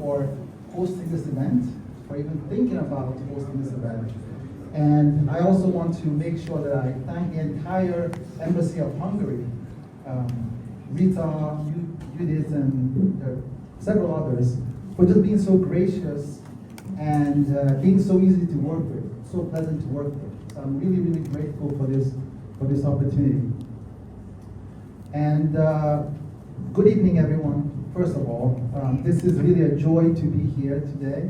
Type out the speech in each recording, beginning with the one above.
for hosting this event, for even thinking about hosting this event. And I also want to make sure that I thank the entire Embassy of Hungary, Rita, Judith, and several others, for just being so gracious and being so easy to work with, so pleasant to work with. So I'm really, really grateful for this opportunity. And good evening, everyone. First of all, this is really a joy to be here today.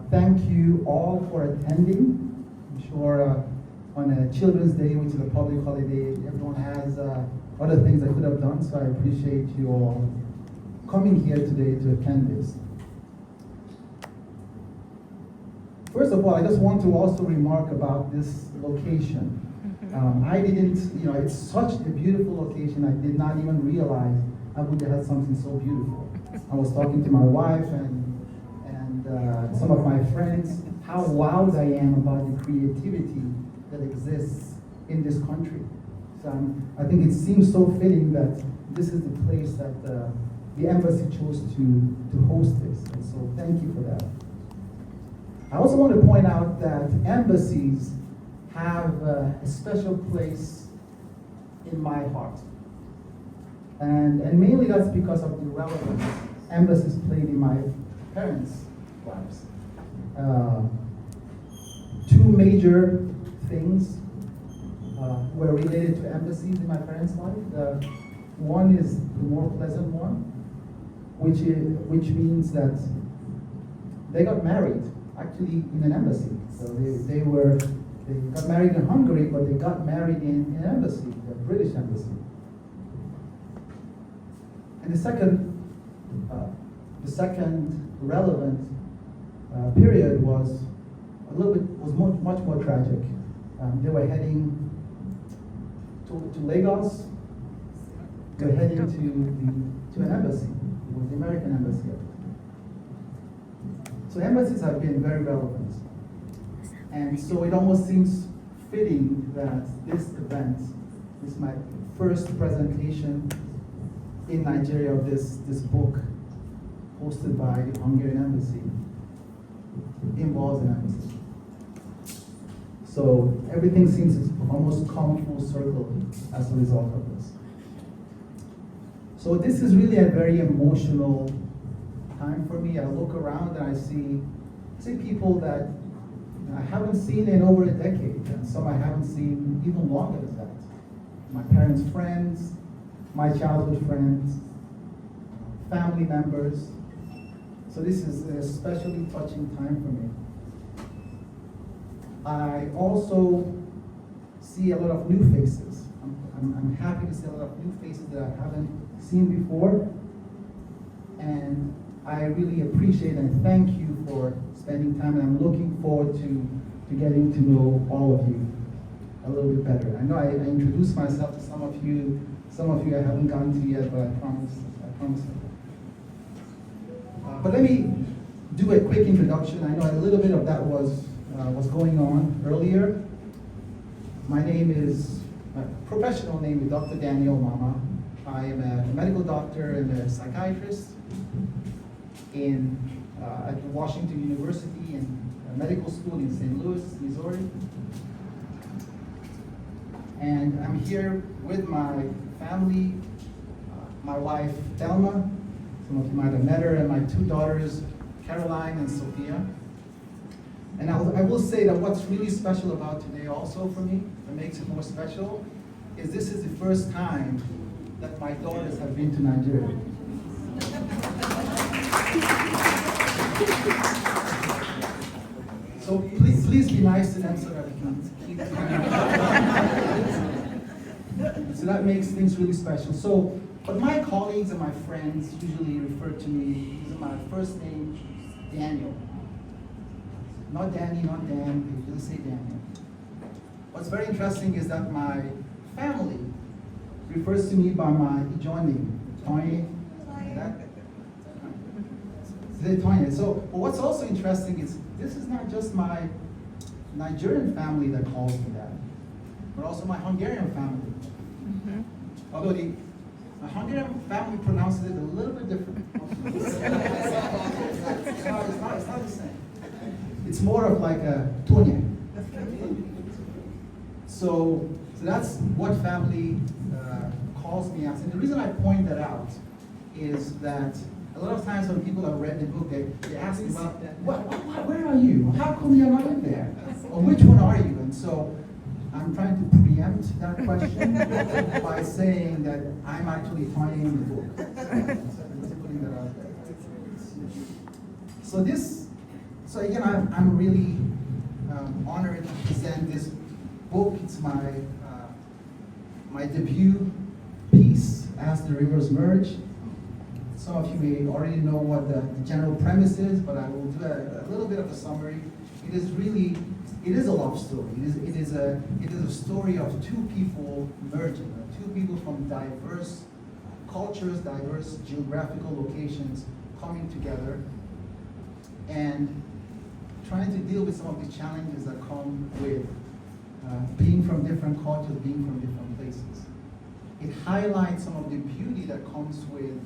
Thank you all for attending. I'm sure on a Children's Day, which is a public holiday, everyone has other things they could have done, so I appreciate you all coming here today to attend this. First of all, I just want to also remark about this location. I didn't, it's such a beautiful location, I did not even realize Abuja had something so beautiful. I was talking to my wife and some of my friends, how wowed I am about the creativity that exists in this country. So I think it seems so fitting that this is the place that the embassy chose to host this, and so thank you for that. I also want to point out that embassies have a special place in my heart. And mainly that's because of the relevance embassies played in my parents' lives. Two major things were related to embassies in my parents' life. One is the more pleasant one, which means that they got married actually in an embassy. So they got married in Hungary, but they got married in an embassy, the British embassy. And the second relevant period was much more tragic. They were heading to Lagos. They were heading to an embassy. It was the American embassy. So embassies have been very relevant. And so it almost seems fitting that this event is my first presentation in Nigeria of this book hosted by the Hungarian embassy. Involves an embassy. So everything seems to almost come full circle as a result of this. So this is really a very emotional time for me. I look around and I see people that I haven't seen in over a decade, and some I haven't seen even longer than that. My parents' friends, my childhood friends, family members. So this is an especially touching time for me. I also see a lot of new faces. I'm happy to see a lot of new faces that I haven't seen before. And I really appreciate and thank you for spending time, and I'm looking forward to getting to know all of you a little bit better. I know I introduced myself to some of you I haven't gotten to yet, but I promise. But let me do a quick introduction. I know a little bit of that was going on earlier. My professional name is Dr. Daniel Mamah. I am a medical doctor and a psychiatrist at Washington University and medical school in St. Louis, Missouri. And I'm here with my family, my wife, Thelma. Some of you might have met her, and my two daughters, Caroline and Sophia. And I will say that what's really special about today also for me, that makes it more special, is this is the first time that my daughters have been to Nigeria. So please be nice to them so that we can keep So that makes things really special. But my colleagues and my friends usually refer to me using my first name, Daniel. Not Danny, not Dan, they just say Daniel. What's very interesting is that my family refers to me by my joint name, Tony. So what's also interesting is this is not just my Nigerian family that calls me that, but also my Hungarian family. Mm-hmm. Although my Hungarian family pronounces it a little bit different. It's more of like a Tonya. So that's what family calls me as. And the reason I point that out is that a lot of times when people have read the book, they ask me about, where are you? How come you're not in there? Or which one are you? And so I'm trying to preempt that question by saying that I'm actually finding the book. So putting that out there. So again, I'm really honored to present this book. It's my debut piece, As the Rivers Merge. Some of you may already know what the general premise is, but I will do a little bit of a summary. It is a love story. It is a story of two people merging, two people from diverse cultures, diverse geographical locations coming together and trying to deal with some of the challenges that come with being from different cultures, being from different places. It highlights some of the beauty that comes with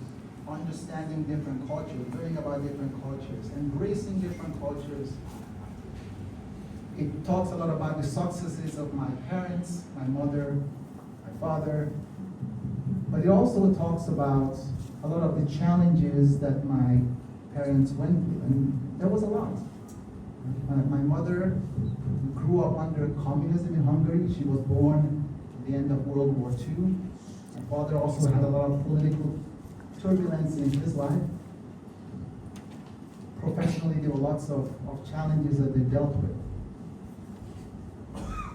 understanding different cultures, learning about different cultures, embracing different cultures. It talks a lot about the successes of my parents, my mother, my father, but it also talks about a lot of the challenges that my parents went through, and there was a lot. My mother grew up under communism in Hungary. She was born at the end of World War II. My father also had a lot of political turbulence in his life. Professionally, there were lots of challenges that they dealt with.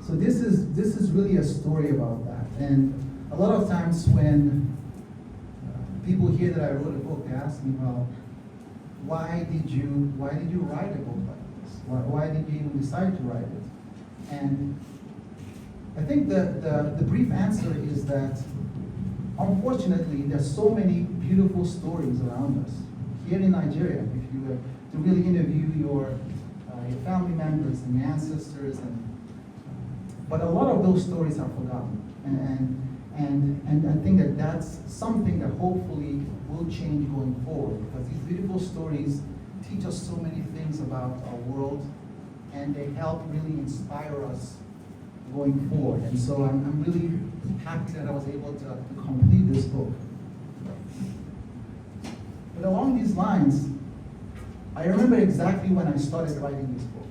So this is really a story about that. And a lot of times when people hear that I wrote a book, they ask me, well, why did you write a book like this? Why did you even decide to write it? And I think the brief answer is that unfortunately there's so many beautiful stories around us. Here in Nigeria, if you were to really interview your family members and your ancestors, but a lot of those stories are forgotten. And I think that that's something that hopefully will change going forward, because these beautiful stories teach us so many things about our world, and they help really inspire us going forward. And so I'm really happy that I was able to complete this book. But along these lines, I remember exactly when I started writing this book.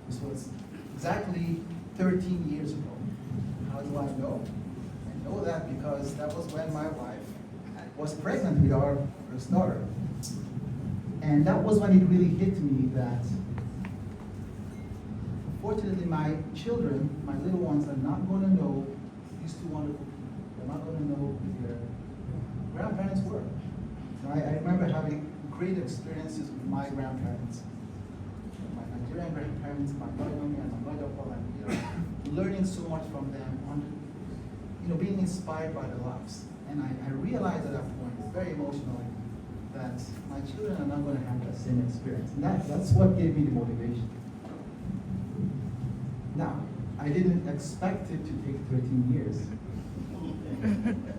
This was exactly 13 years ago. How do I know? I know that because that was when my wife was pregnant with our first daughter. And that was when it really hit me that unfortunately my children, my little ones, are not going to know these two wonderful people. They're not going to know who their grandparents were. I remember having great experiences with my grandparents. My Nigerian grandparents, my mother and my mother, learning so much from them, being inspired by their lives. And I realized at that point, very emotionally, that my children are not going to have that same experience. And that's what gave me the motivation. Now, I didn't expect it to take 13 years.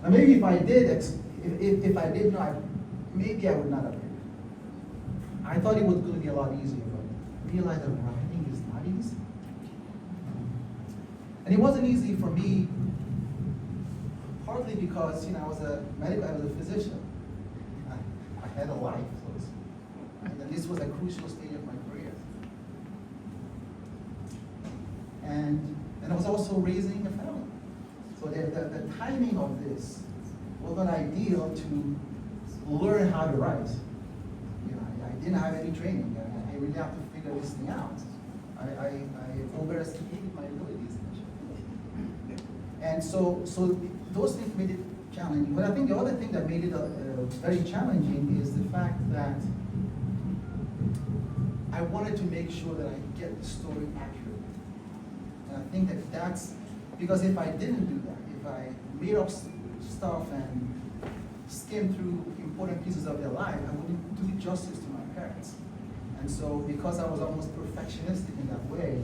Now, maybe if I did, if I did know, maybe I would not have written it. I thought it was going to be a lot easier, but I realized that writing is not easy. And it wasn't easy for me, partly because I was a physician. I had a life, and this was a crucial stage of my career. And I was also raising a family. So the timing of this was not ideal to learn how to write. I didn't have any training. I really have to figure this thing out. I overestimated my abilities initially. And so those things made it challenging. But I think the other thing that made it very challenging is the fact that I wanted to make sure that I get the story accurate. And I think that that's, because if I didn't do that, if I made up stuff and skimmed through important pieces of their life, I wouldn't do justice to my parents. And so because I was almost perfectionistic in that way,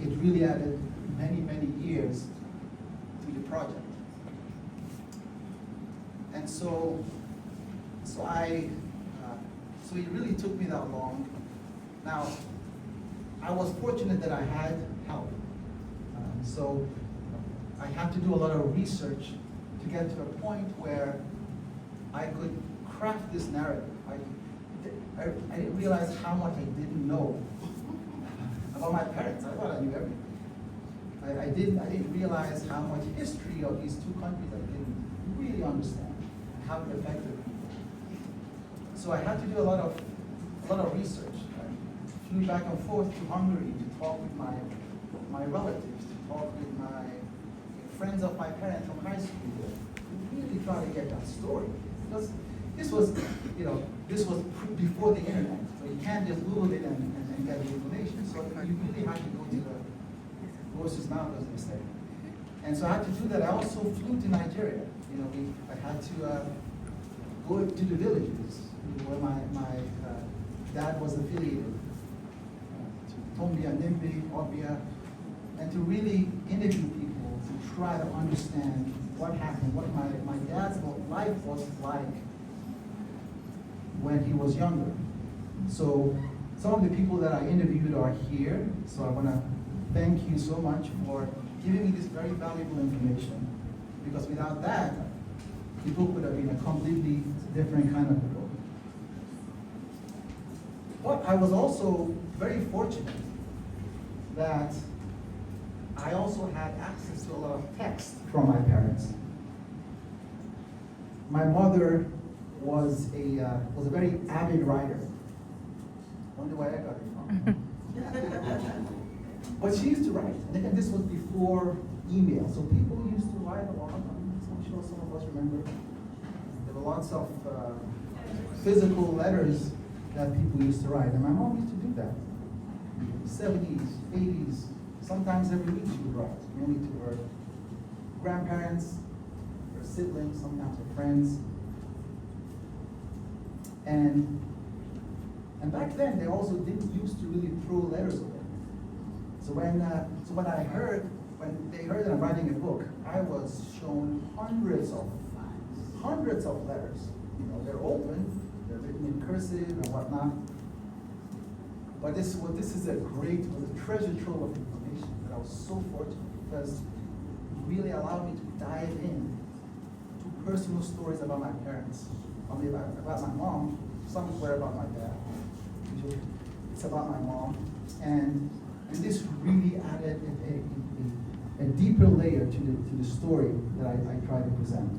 it really added many, many years to the project. And so it really took me that long. Now, I was fortunate that I had help. So I had to do a lot of research to get to a point where I could craft this narrative. I didn't realize how much I didn't know about my parents. I thought I knew everything. I didn't realize how much history of these two countries I didn't really understand, how it affected people. So I had to do a lot of research. I flew back and forth to Hungary to talk with my relatives, to talk with my friends of my parents from high school, to really try to get that story. Because this was before the internet, so you can't just Google it and get the information. So you really had to go to the horse's mouth, as they say. And so I had to do that. I also flew to Nigeria. I had to go to the villages where my dad was affiliated, to Tombia, Nimbi, Obia, and to really interview people to try to understand what happened, what my dad's life was like when he was younger. So some of the people that I interviewed are here, so I want to thank you so much for giving me this very valuable information, because without that, the book would have been a completely different kind of book. But I was also very fortunate that I also had access to a lot of text from my parents. My mother was a very avid writer. Wonder where I got it from. But she used to write, and this was before email, so people used to write a lot. I'm sure some of us remember. There were lots of physical letters that people used to write, and my mom used to do that. 70s, 80s, sometimes every week she would write, mainly to her grandparents, her siblings, sometimes her friends. And back then, they also didn't used to really throw letters away. So when they heard that I'm writing a book, I was shown hundreds of letters. They're open, they're written in cursive and whatnot. But this is a treasure trove of information that I was so fortunate, because it really allowed me to dive in to personal stories about my parents, only about my mom, somewhere about my dad. Usually it's about my mom, and this really added a deeper layer to the story that I try to present.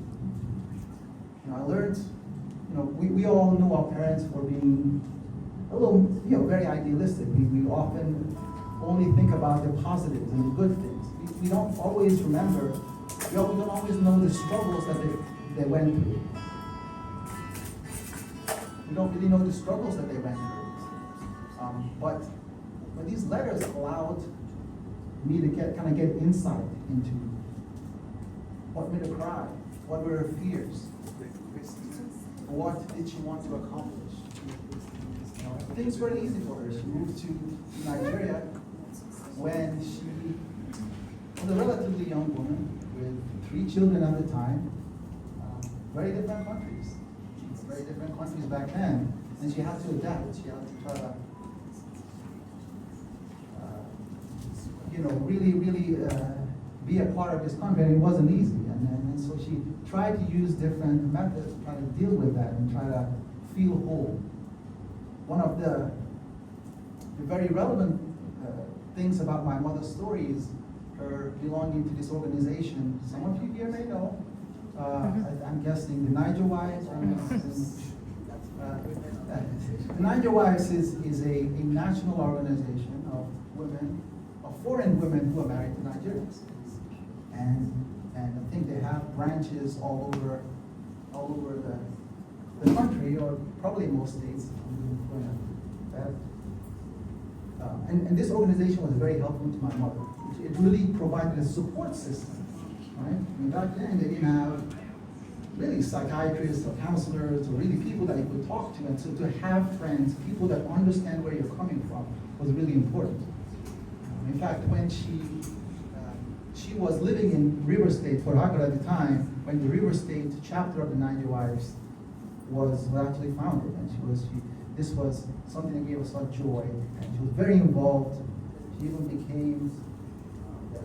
I learned, we all know our parents for being a little, very idealistic. We often only think about the positives and the good things. We don't always remember, we don't always know the struggles that they went through. We don't really know the struggles that they went through. But these letters allowed me to get insight into what made her cry, what were her fears, what did she want to accomplish. Things weren't easy for her. She moved to Nigeria when she was a relatively young woman with 3 children at the time. Very different countries. Very different countries back then. And she had to adapt. She had to try to really be a part of this country, and it wasn't easy. And so she tried to use different methods to try to deal with that and try to feel whole. One of the very relevant things about my mother's story is her belonging to this organization. Some of you here may know. I'm guessing the Niger Wives. The Niger Wives is a national organization of women, foreign women who are married to Nigerians, and I think they have branches all over the country, or probably most states. And this organization was very helpful to my mother. It really provided a support system, right? I mean, back then they didn't have really psychiatrists or counselors or really people that you could talk to, and so to have friends, people that understand where you're coming from, was really important. In fact, when she was living in River State, Port Harcourt at the time, when the River State chapter of the Niger Wives was actually founded, and this was something that gave her such joy. And she was very involved. She even became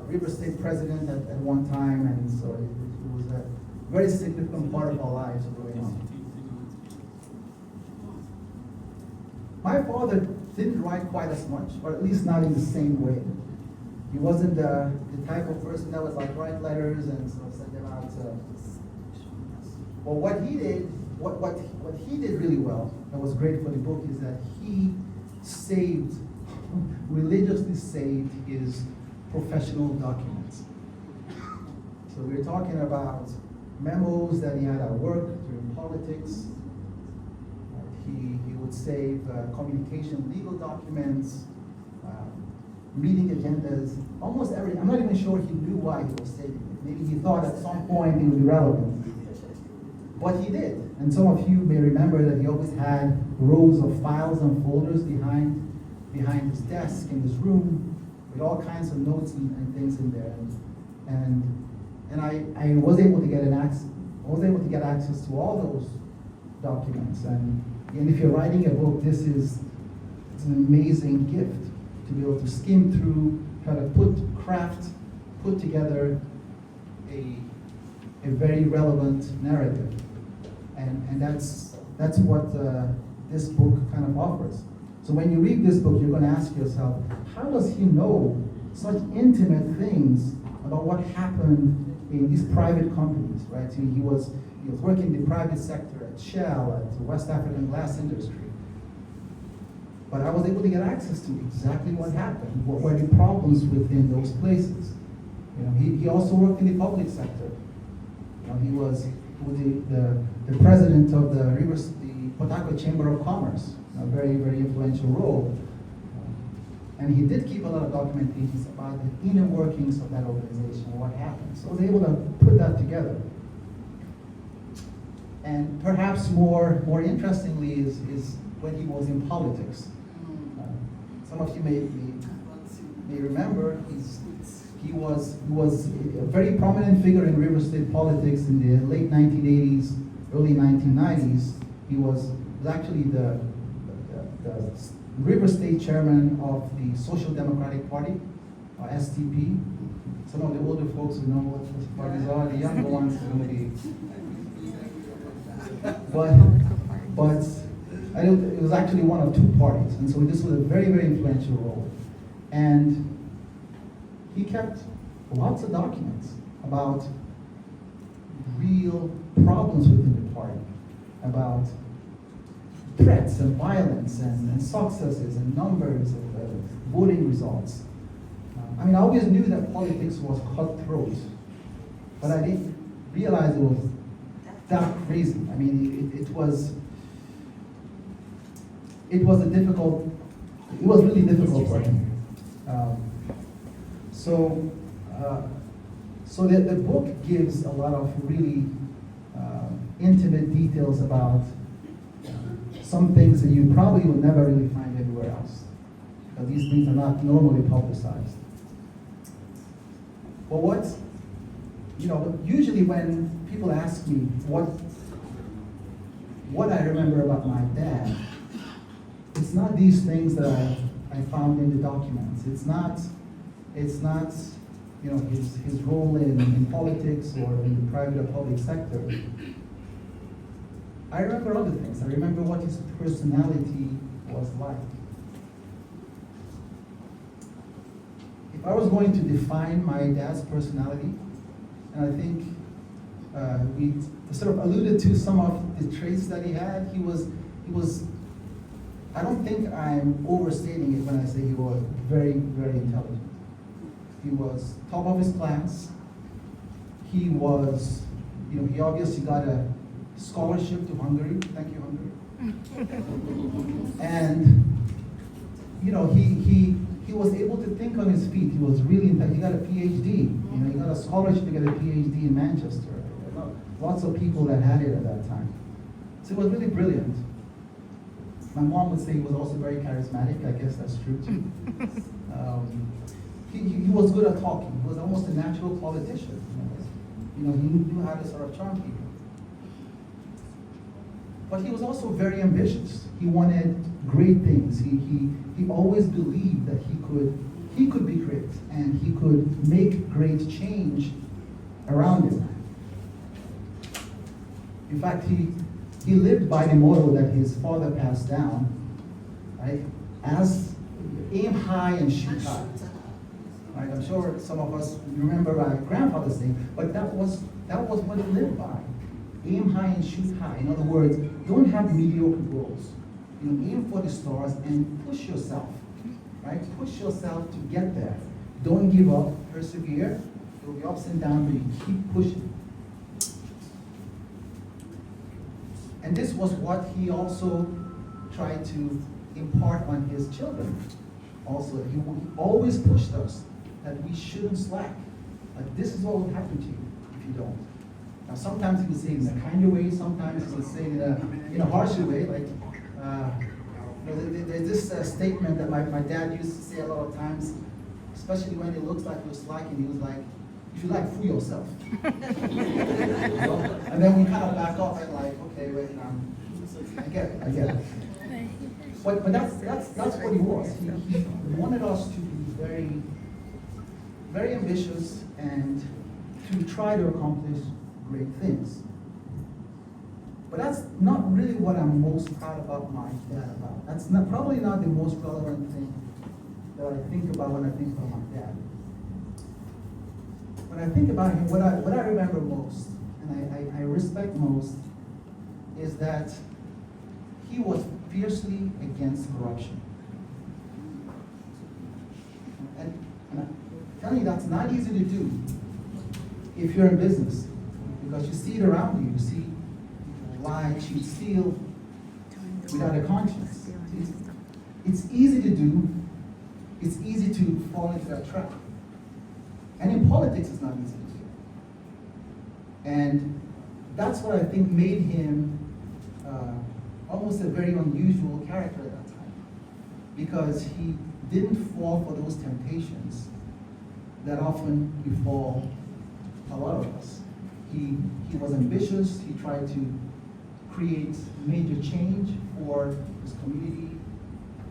River State president at one time, and so it was a very significant part of our lives growing up. My father didn't write quite as much, or at least not in the same way. He wasn't the type of person that would like write letters and sort of send them out. Well, what he did, what he did really well, that was great for the book, is that he religiously saved his professional documents. So we're talking about memos that he had at work during politics. He would save communication legal documents, meeting agendas, almost everything. I'm not even sure he knew why he was saving it. Maybe he thought at some point it would be relevant. But he did. And some of you may remember that he always had rows of files and folders behind his desk in his room with all kinds of notes and things in there. And I was able to get access to all those documents. And if you're writing a book, it's an amazing gift to be able to skim through, try to put together a very relevant narrative. And that's what this book kind of offers. So when you read this book, you're going to ask yourself, how does he know such intimate things about what happened in these private companies, right? He was working in the private sector at Shell, at the West African glass industry. But I was able to get access to exactly what happened, what were the problems within those places. He also worked in the public sector. He was the president of the Potako Chamber of Commerce, a very, very influential role. And he did keep a lot of documentations about the inner workings of that organization, what happened. So I was able to put that together. And perhaps more interestingly is when he was in politics. Some of you may remember he was a very prominent figure in River State politics in the late 1980s, early 1990s. He was actually the River State chairman of the Social Democratic Party, STP. Some of the older folks who know what those parties are, the younger ones are going to be. But it was actually one of two parties, and so this was a very, very influential role. And he kept lots of documents about real problems within the party, about threats and violence and successes and numbers of voting results. I always knew that politics was cutthroat, but I didn't realize it was that crazy. It was really difficult for him. So the book gives a lot of really intimate details about some things that you probably will never really find anywhere else, because these things are not normally publicized. But usually when people ask me what I remember about my dad, it's not these things that I found in the documents. It's not his role in politics or in the private or public sector. I remember other things. I remember what his personality was like. If I was going to define my dad's personality, and I think we sort of alluded to some of the traits that he had, he was, I don't think I'm overstating it when I say he was very, very intelligent. He was top of his class. He was, he obviously got a scholarship to Hungary. Thank you, Hungary. And, he was able to think on his feet. He was really intelligent. He got a PhD. He got a scholarship to get a PhD in Manchester. Lots of people that had it at that time. So it was really brilliant. My mom would say he was also very charismatic. I guess that's true too. He was good at talking. He was almost a natural politician. He knew how to sort of charm people. But he was also very ambitious. He wanted great things. He always believed that he could be great and he could make great change around him. In fact, he lived by the motto that his father passed down, right? As aim high and shoot high. Right? I'm sure some of us remember our grandfather's saying, but that was what he lived by. Aim high and shoot high. In other words, don't have mediocre goals. You know, aim for the stars and push yourself. Right? Push yourself to get there. Don't give up. Persevere. There will be ups and downs, but you keep pushing. And this was what he also tried to impart on his children. Also, he always pushed us that we shouldn't slack. Like, this is what will happen to you if you don't. Now, sometimes he would say it in a kinder way, sometimes he would say it in a harsher way. Like, there's this statement that my dad used to say a lot of times, especially when it looks like you're slacking. He was like, "You should like fool yourself." You know? And then we kind of back off and like, okay, wait, I get it. But that's what he was. He wanted us to be very, very ambitious and to try to accomplish great things. But that's not really what I'm most proud about my dad about. That's probably not the most relevant thing that I think about when I think about my dad. When I think about him, what I remember most, and I respect most, is that he was fiercely against corruption. And I'm telling you, that's not easy to do if you're in business, because you see it around you. You see people lie, cheat, steal without a conscience. It's easy to do. It's easy to fall into that trap. And in politics, it's not easy to do. And that's what I think made him almost a very unusual character at that time, because he didn't fall for those temptations that often befall a lot of us. He was ambitious. He tried to create major change for his community,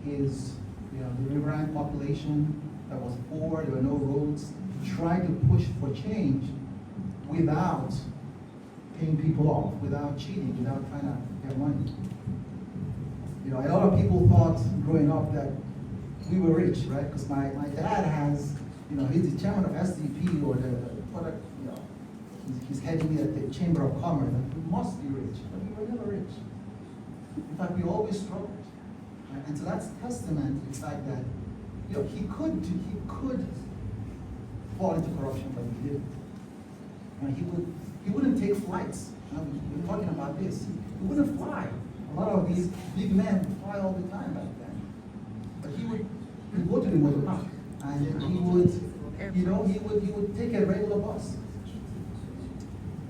the riverine population that was poor. There were no roads. He tried to push for change without paying people off, without cheating, without trying to get money. You know, a lot of people thought growing up that we were rich, right? Because my dad has, he's the chairman of SDP, or the product, he's heading the Chamber of Commerce. And we must be rich, but we were never rich. In fact, we always struggled. Right? And so that's testament to the fact that, he could fall into corruption, but he didn't. He wouldn't take flights. We're talking about this. He wouldn't fly. A lot of these big men would fly all the time back then. But he would go to the motor park, and he would take a regular bus.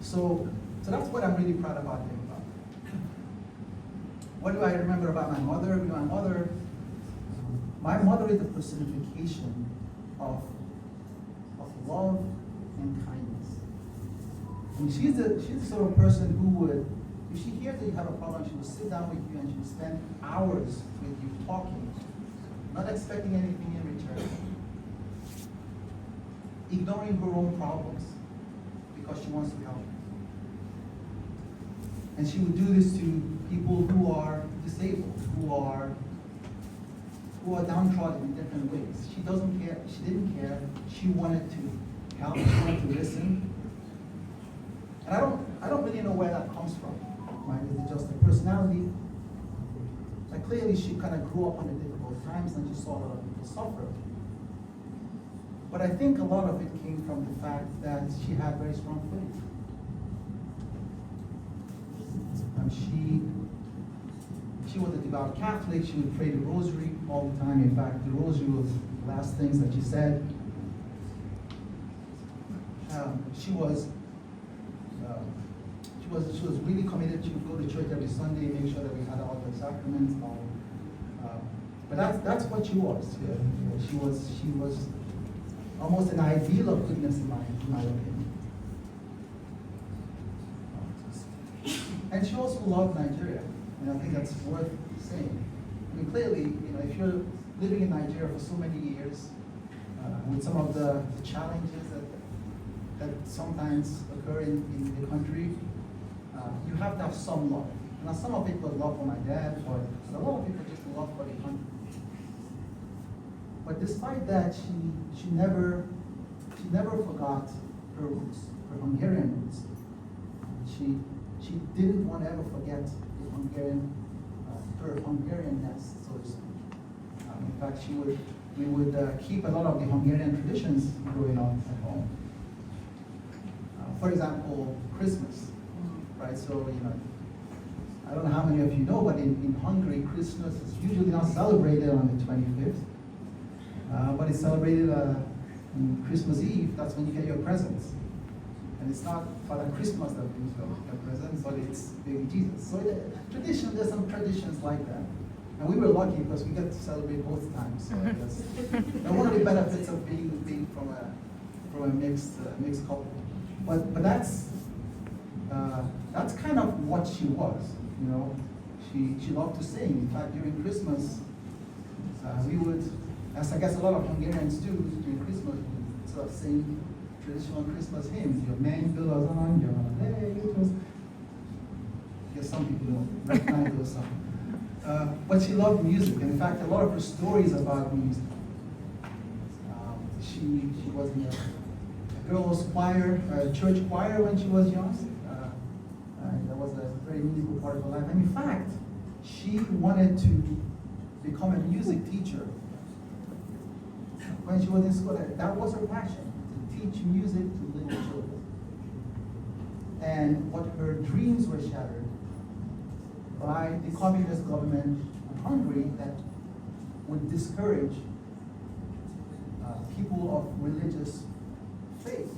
So that's what I'm really proud about him about. What do I remember about my mother? My mother is the personification of love and kindness. And she's the sort of person who would, if she hears that you have a problem, she will sit down with you and she will spend hours with you talking, not expecting anything in return, ignoring her own problems because she wants to help. And she would do this to people who are disabled, who are downtrodden in different ways. She doesn't care. She didn't care. She wanted to help. She wanted to listen. And I don't really know where that comes from. Right? Is it just a personality? Like, clearly she kind of grew up under difficult times and she saw a lot of people suffer. But I think a lot of it came from the fact that she had very strong faith. She was a devout Catholic. She would pray the rosary all the time. In fact, the rosary was the last things that she said. She was really committed. She would go to church every Sunday, make sure that we had all the sacraments. But that's what she was. She was almost an ideal of goodness in my opinion. And she also loved Nigeria, and I think that's worth saying. I mean, clearly, if you're living in Nigeria for so many years, with some of the challenges that sometimes occur in the country, you have to have some love. Now, some of it was love for my dad, but a lot of people just love for the country. But despite that, she never forgot her roots, her Hungarian roots. She didn't want to ever forget the her Hungarian-ness, so to speak. In fact, we would keep a lot of the Hungarian traditions growing up at home. For example, Christmas, right? So, I don't know how many of you know, but in Hungary, Christmas is usually not celebrated on the 25th, but it's celebrated on Christmas Eve. That's when you get your presents. And it's not Father Christmas that brings your presents, but it's baby Jesus. So there's some traditions like that. And we were lucky because we got to celebrate both times. So that's one of the benefits of being from a mixed couple. But that's kind of what she was. She loved to sing. In fact, during Christmas, we would, as I guess a lot of Hungarians do during Christmas, we sort of sing traditional Christmas hymns. Your mennybil az angyal, hey, it was. I guess some people don't recognize those songs. But she loved music, and in fact, a lot of her stories about music. She was in a girls' choir, church choir when she was young. That was a very meaningful part of her life. And in fact, she wanted to become a music teacher when she was in school. That was her passion, to teach music to little children. And what her dreams were shattered by the communist government of Hungary that would discourage people of religious faith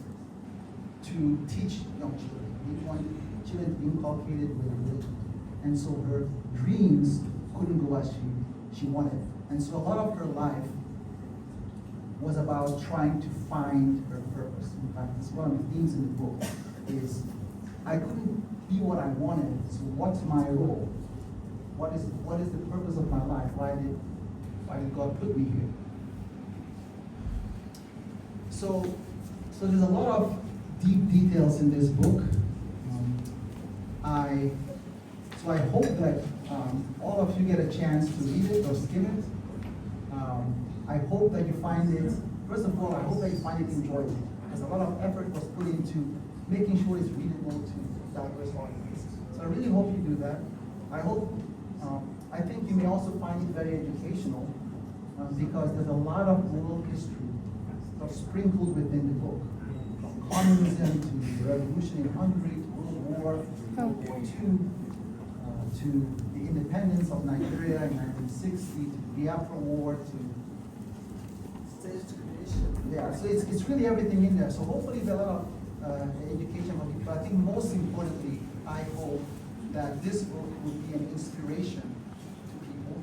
to teach young children. They wanted children to be inculcated with religion. And so her dreams couldn't go as she wanted. And so a lot of her life was about trying to find her purpose. In fact, it's one of the themes in the book is, I couldn't be what I wanted, so what's my role? What is the purpose of my life? Why did God put me here? So there's a lot of deep details in this book. I hope that all of you get a chance to read it or skim it. I hope that you find it, first of all, I hope that you find it enjoyable, because a lot of effort was put into making sure it's readable to diverse audiences. So I really hope you do that. I think you may also find it very educational, because there's a lot of world history sort of sprinkled within the book, from communism to the revolution in Hungary, to World War II, to the independence of Nigeria in 1960, to the Biafra War, to state creation. Yeah, so it's really everything in there. So hopefully there's a lot of education for people. I think most importantly, I hope that this book will be an inspiration to people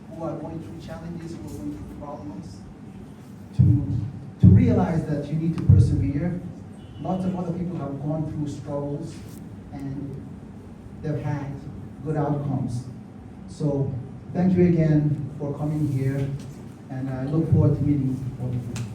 who are going through challenges, who are going through problems, to realize that you need to persevere. Lots of other people have gone through struggles and they've had good outcomes. So thank you again for coming here, and I look forward to meeting all of you.